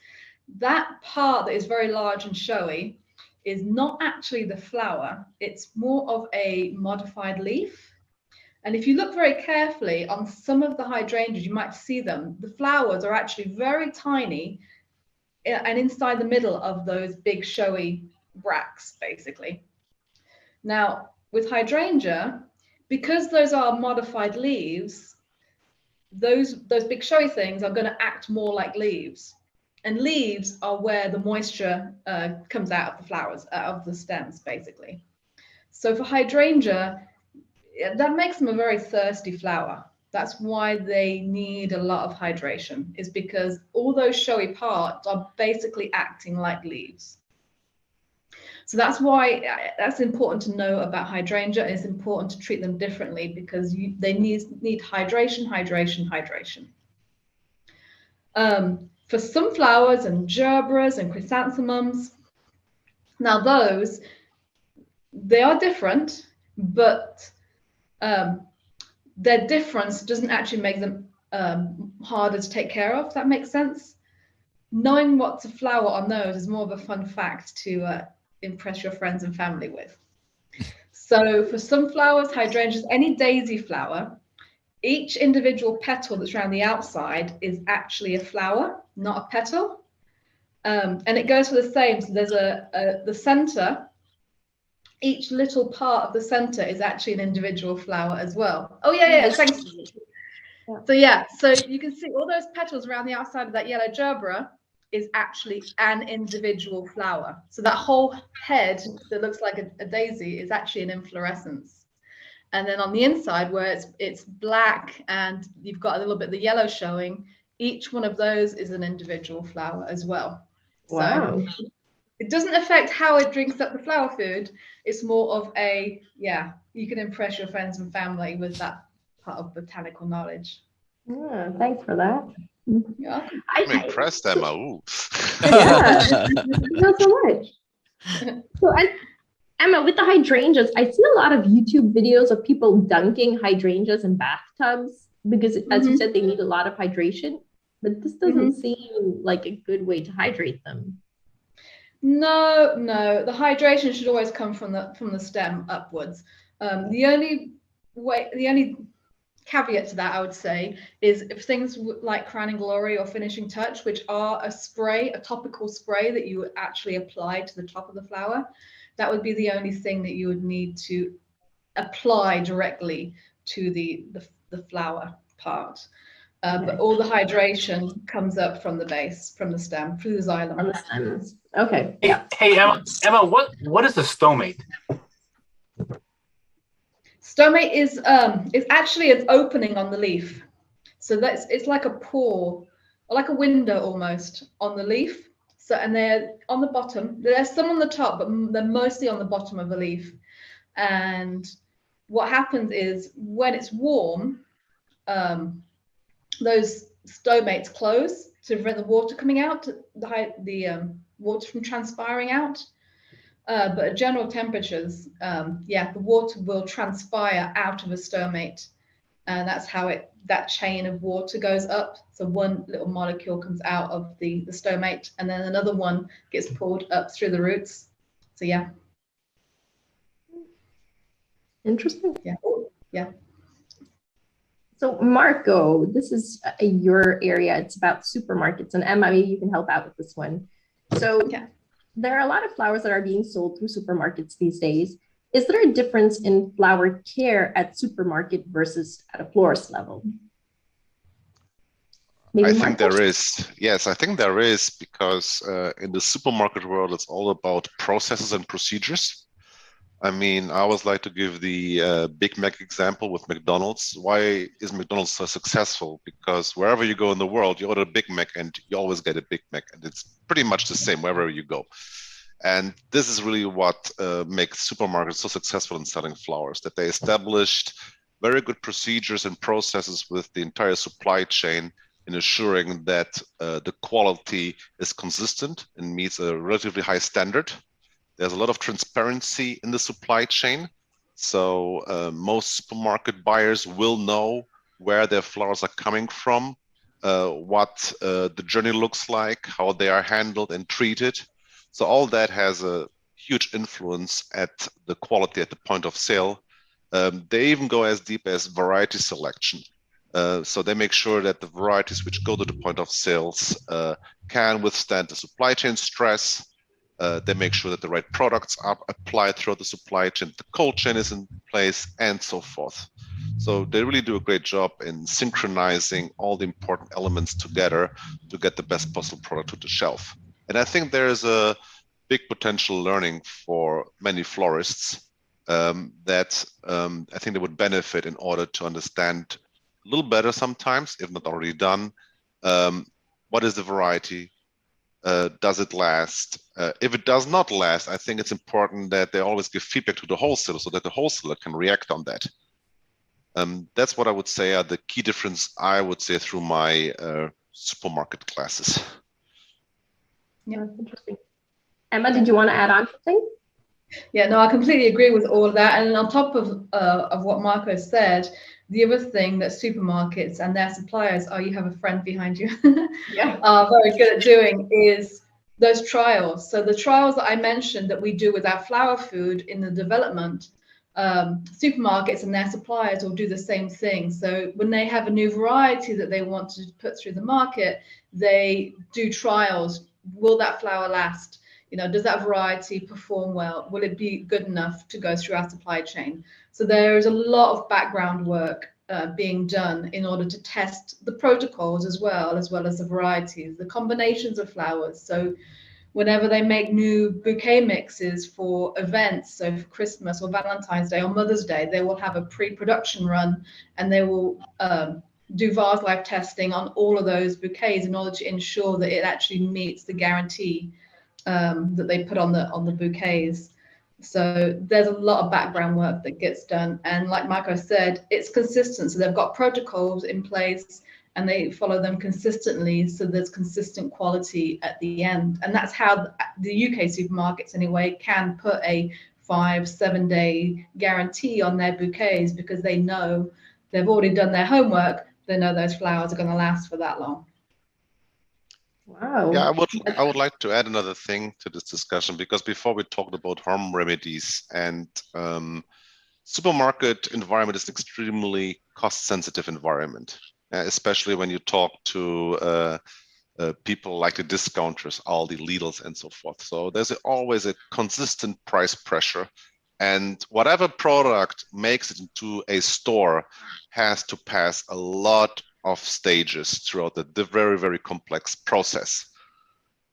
That part that is very large and showy is not actually the flower. It's more of a modified leaf. And if you look very carefully on some of the hydrangeas, you might see them. The flowers are actually very tiny and inside the middle of those big showy bracts, basically. Now, with hydrangea, because those are modified leaves, those big showy things are going to act more like leaves. And leaves are where the moisture comes out of the flowers, out of the stems, basically. So for hydrangea, that makes them a very thirsty flower. That's why they need a lot of hydration, is because all those showy parts are basically acting like leaves. So that's why that's important to know about hydrangea. It's important to treat them differently because they need hydration, hydration, hydration. For sunflowers and gerberas and chrysanthemums, now those, they are different, but their difference doesn't actually make them harder to take care of, if that makes sense. Knowing what to flower on those is more of a fun fact to impress your friends and family with. So for sunflowers, hydrangeas, any daisy flower, each individual petal that's around the outside is actually a flower, not a petal. And it goes for the same. So there's the center, each little part of the center is actually an individual flower as well. Oh yeah, thanks. So yeah, so you can see all those petals around the outside of that yellow gerbera is actually an individual flower. So that whole head that looks like a daisy is actually an inflorescence. And then on the inside where it's black and you've got a little bit of the yellow showing, each one of those is an individual flower as well. Wow. So it doesn't affect how it drinks up the flower food. It's more of a, yeah, you can impress your friends and family with that part of botanical knowledge. Yeah, thanks for that. Yeah. I'm impressed, Emma. Ooh. Yeah, thank you so much. So, Emma, with the hydrangeas, I see a lot of YouTube videos of people dunking hydrangeas in bathtubs because, as you said, they need a lot of hydration. But this doesn't seem like a good way to hydrate them. No, the hydration should always come from the stem upwards. The only caveat to that, I would say, is if things like Crown and Glory or Finishing Touch, which are a topical spray that you would actually apply to the top of the flower, that would be the only thing that you would need to apply directly to the flower part. But all the hydration comes up from the base, from the stem, through the xylem. From the stems. Okay. Hey, Emma, what is a stomate? Stomate is actually an opening on the leaf. So it's like a pore, or like a window almost on the leaf. So, and they're on the bottom. There's some on the top, but they're mostly on the bottom of the leaf. And what happens is when it's warm, those stomates close to prevent the water coming out, the water from transpiring out. But at general temperatures, the water will transpire out of a stomate, and that's how that chain of water goes up. So one little molecule comes out of the stomate, and then another one gets pulled up through the roots. So yeah. Interesting. Yeah. So Marco, this is your area. It's about supermarkets, and Emma, maybe you can help out with this one. So there are a lot of flowers that are being sold through supermarkets these days. Is there a difference in flower care at supermarket versus at a florist level? I think there is. Yes, I think there is, because in the supermarket world, it's all about processes and procedures. I mean, I always like to give the Big Mac example with McDonald's. Why is McDonald's so successful? Because wherever you go in the world, you order a Big Mac and you always get a Big Mac, and it's pretty much the same wherever you go. And this is really what makes supermarkets so successful in selling flowers, that they established very good procedures and processes with the entire supply chain in assuring that the quality is consistent and meets a relatively high standard. There's a lot of transparency in the supply chain. So most supermarket buyers will know where their flowers are coming from, what the journey looks like, how they are handled and treated. So all that has a huge influence at the quality at the point of sale. They even go as deep as variety selection. So they make sure that the varieties which go to the point of sales can withstand the supply chain stress. They make sure that the right products are applied throughout the supply chain, the cold chain is in place, and so forth. So they really do a great job in synchronizing all the important elements together to get the best possible product to the shelf. And I think there is a big potential learning for many florists that I think they would benefit in order to understand a little better sometimes, if not already done, what is the variety, Does it last? If it does not last, I think it's important that they always give feedback to the wholesaler so that the wholesaler can react on that. That's what I would say are the key difference, I would say, through my supermarket classes. Yeah, that's interesting. Emma, did you want to add on something? Yeah, no, I completely agree with all of that. And on top of what Marco said, the other thing that supermarkets and their suppliers, oh, you have a friend behind you, Yeah, are very good at doing is those trials. So the trials that I mentioned that we do with our flower food in the development, supermarkets and their suppliers will do the same thing. So when they have a new variety that they want to put through the market, they do trials. Will that flower last? You know, does that variety perform well? Will it be good enough to go through our supply chain? So there is a lot of background work being done in order to test the protocols as well as the varieties, the combinations of flowers. So whenever they make new bouquet mixes for events, so for Christmas or Valentine's Day or Mother's Day, they will have a pre-production run and they will do vase life testing on all of those bouquets in order to ensure that it actually meets the guarantee that they put on the bouquets. So there's a lot of background work that gets done, and like Marco said, it's consistent. So they've got protocols in place and they follow them consistently, so there's consistent quality at the end. And that's how the UK supermarkets anyway can put a 5-7 day guarantee on their bouquets, because they know they've already done their homework. They know those flowers are going to last for that long. wow. Yeah, I would like to add another thing to this discussion, because before we talked about home remedies, and supermarket environment is an extremely cost-sensitive environment, especially when you talk to people like the discounters, Aldi, Lidl's, and so forth. So there's always a consistent price pressure, and whatever product makes it into a store has to pass a lot of stages throughout the very, very complex process.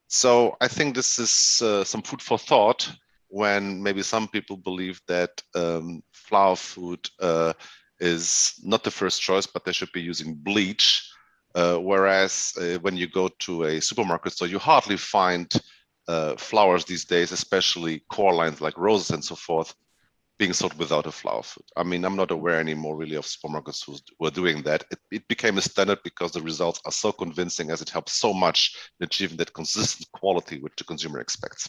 So I think this is some food for thought, when maybe some people believe that flower food is not the first choice, but they should be using bleach. Whereas when you go to a supermarket store, you hardly find flowers these days, especially core lines like roses and so forth, being sold without a flower food. I mean, I'm not aware anymore really of supermarkets who were doing that. It became a standard because the results are so convincing, as it helps so much in achieving that consistent quality which the consumer expects.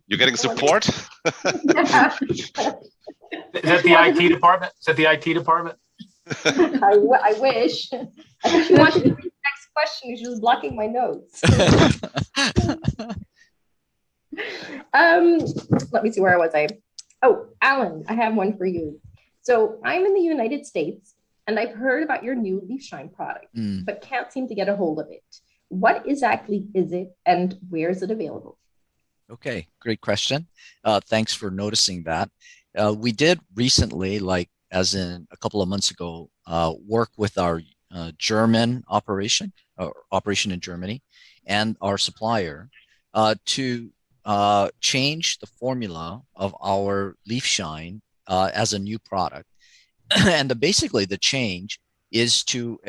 You're getting support? Is that the IT department? Is that the IT department? I wish. I think she wanted to read the next question. She was blocking my notes. Let me see, where was I? Oh, Alan, I have one for you. So I'm in the United States, and I've heard about your new Leaf Shine product, but can't seem to get a hold of it. What exactly is it, and where is it available? Okay, great question. Thanks for noticing that. We did recently, like as in a couple of months ago, work with our German operation in Germany and our supplier to change the formula of our Leaf Shine as a new product. And basically the change is to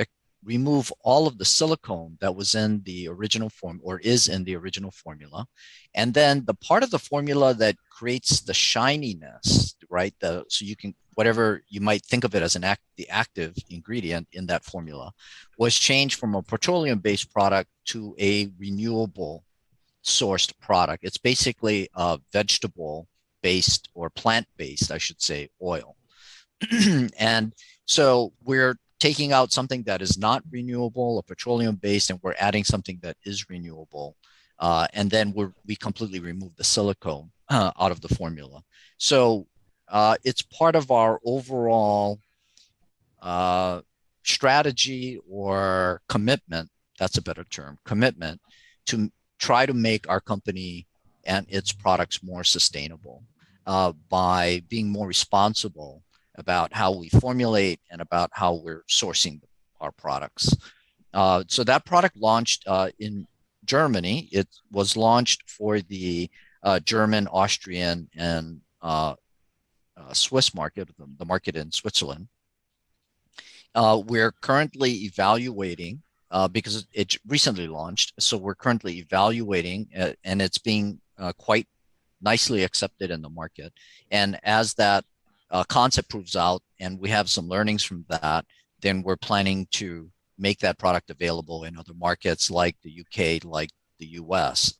remove all of the silicone that was in the original form, or is in the original formula. And then the part of the formula that creates the shininess, right? So you can, whatever you might think of it as the active ingredient in that formula, was changed from a petroleum-based product to a renewable sourced product. It's basically a vegetable-based, or plant-based, I should say, oil. And so we're taking out something that is not renewable, or petroleum-based, and we're adding something that is renewable. And then we completely remove the silicone out of the formula. So it's part of our overall strategy, or commitment, that's a better term, commitment to try to make our company and its products more sustainable by being more responsible about how we formulate and about how we're sourcing our products. So that product launched in Germany. It was launched for the German, Austrian, and Swiss market, the market in Switzerland. We're currently evaluating because it recently launched. So we're currently evaluating and it's being quite nicely accepted in the market. And as that concept proves out and we have some learnings from that, then we're planning to make that product available in other markets like the UK, like the US.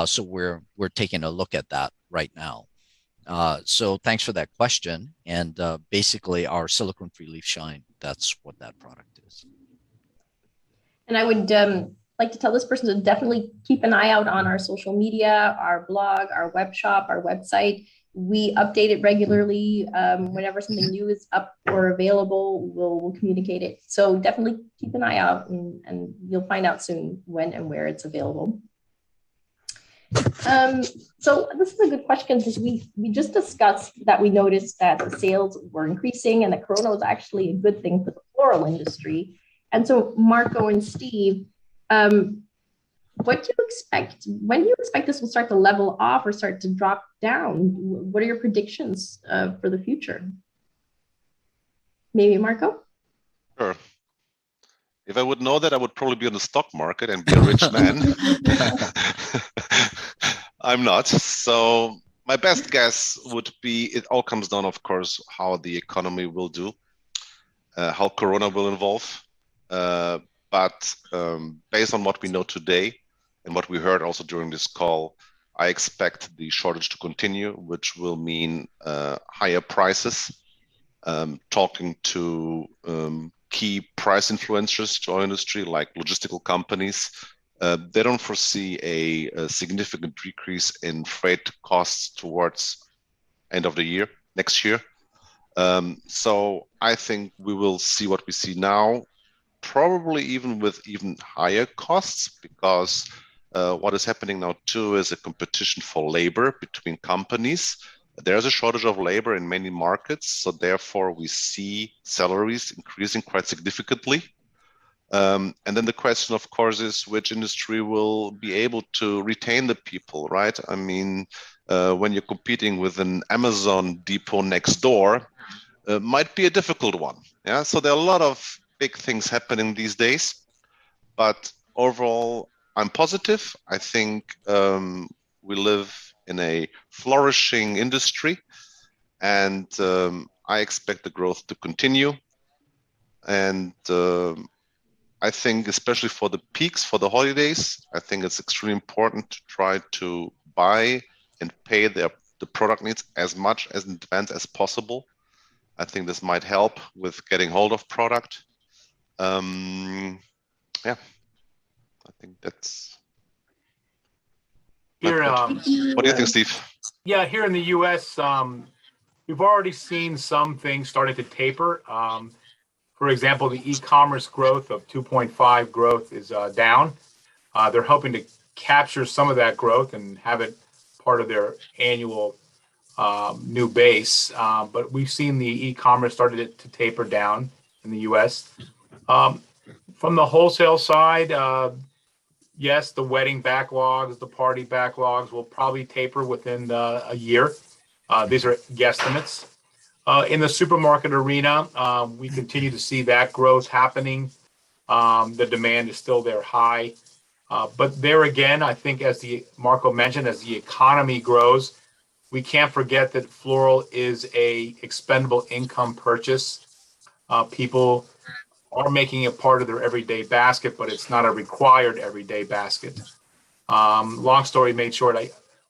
So we're taking a look at that right now. So thanks for that question. And basically our silicone-free leaf shine, that's what that product is. And I would like to tell this person to definitely keep an eye out on our social media, our blog, our web shop, our website. We update it regularly. Whenever something new is up or available, we'll communicate it. So definitely keep an eye out and you'll find out soon when and where it's available. So this is a good question because we just discussed that we noticed that the sales were increasing and that Corona was actually a good thing for the floral industry. And so Marco and Steve, what do you expect? When do you expect this will start to level off or start to drop down? What are your predictions for the future? Maybe Marco? Sure. If I would know that, I would probably be on the stock market and be a rich man. I'm not. So my best guess would be it all comes down, of course, how the economy will do, how Corona will evolve. But based on what we know today and what we heard also during this call, I expect the shortage to continue, which will mean higher prices. Talking to key price influencers to our industry, like logistical companies, they don't foresee a significant decrease in freight costs towards end of the year, next year. So I think we will see what we see now, probably even with even higher costs, because what is happening now too is a competition for labor between companies. There's a shortage of labor in many markets, so therefore we see salaries increasing quite significantly. And then the question, of course, is which industry will be able to retain the people, right? I mean, when you're competing with an Amazon depot next door, might be a difficult one. Yeah, so there are a lot of big things happening these days, but overall, I'm positive. I think we live in a flourishing industry, and I expect the growth to continue. And I think, especially for the peaks, for the holidays, I think it's extremely important to try to buy and pay the product needs as much as in advance as possible. I think this might help with getting hold of product. Yeah, I think that's here. What do you think, Steve? Yeah, here in the U.S., we've already seen some things starting to taper. For example, the e-commerce growth of 2.5 growth is down. They're hoping to capture some of that growth and have it part of their annual new base. But we've seen the e-commerce started to taper down in the U.S. From the wholesale side, yes, the wedding backlogs, the party backlogs will probably taper within a year. These are guesstimates. In the supermarket arena, we continue to see that growth happening. The demand is still there high. But there again, I think as Marco mentioned, as the economy grows, we can't forget that floral is a expendable income purchase. People are making it part of their everyday basket, but it's not a required everyday basket. Long story made short,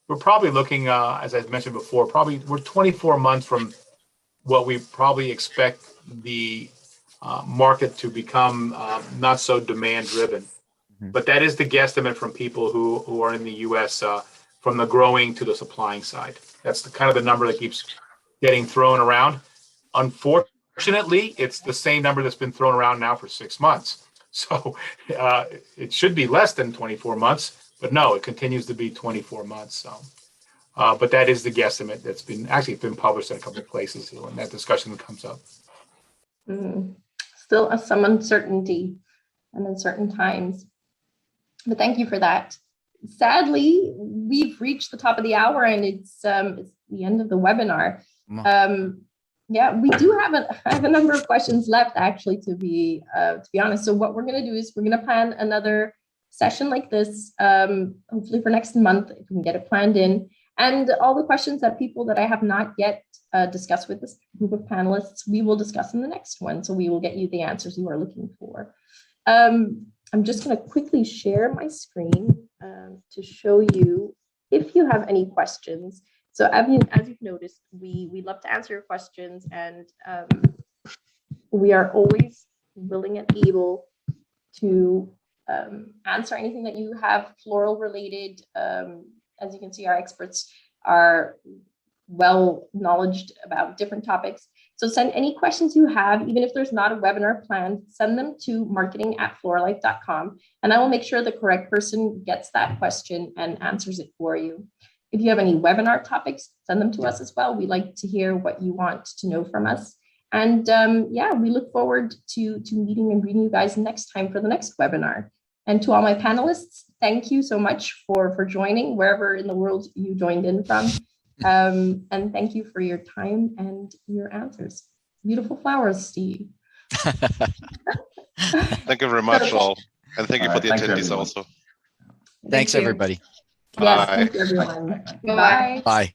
we're probably looking, as I mentioned before, we're 24 months from what we probably expect the market to become not so demand driven. Mm-hmm. But that is the guesstimate from people who are in the U.S. From the growing to the supplying side. That's the kind of the number that keeps getting thrown around. Unfortunately, it's the same number that's been thrown around now for 6 months. So it should be less than 24 months, but no, it continues to be 24 months. So, but that is the guesstimate that's been published in a couple of places when that discussion comes up. Still some uncertainty and uncertain times. But thank you for that. Sadly, we've reached the top of the hour and it's the end of the webinar. Yeah, we do have I have a number of questions left, actually, to be honest. So what we're going to do is we're going to plan another session like this, hopefully for next month, if we can get it planned in. And all the questions that people that I have not yet discussed with this group of panelists, we will discuss in the next one. So we will get you the answers you are looking for. I'm just going to quickly share my screen to show you if you have any questions. So as you've noticed, we love to answer your questions, and we are always willing and able to answer anything that you have floral related. As you can see, our experts are well knowledgeable about different topics. So send any questions you have, even if there's not a webinar planned, send them to marketing@floralife.com, and I will make sure the correct person gets that question and answers it for you. If you have any webinar topics, send them to us as well. We like to hear what you want to know from us. And yeah, we look forward to meeting and greeting you guys next time for the next webinar. And to all my panelists, thank you so much for joining wherever in the world you joined in from. And thank you for your time and your answers. Beautiful flowers, Steve. Thank you very much, all. And thank you for the attendees also. Thanks, everybody. Yes, thank you, everyone. Bye. Bye.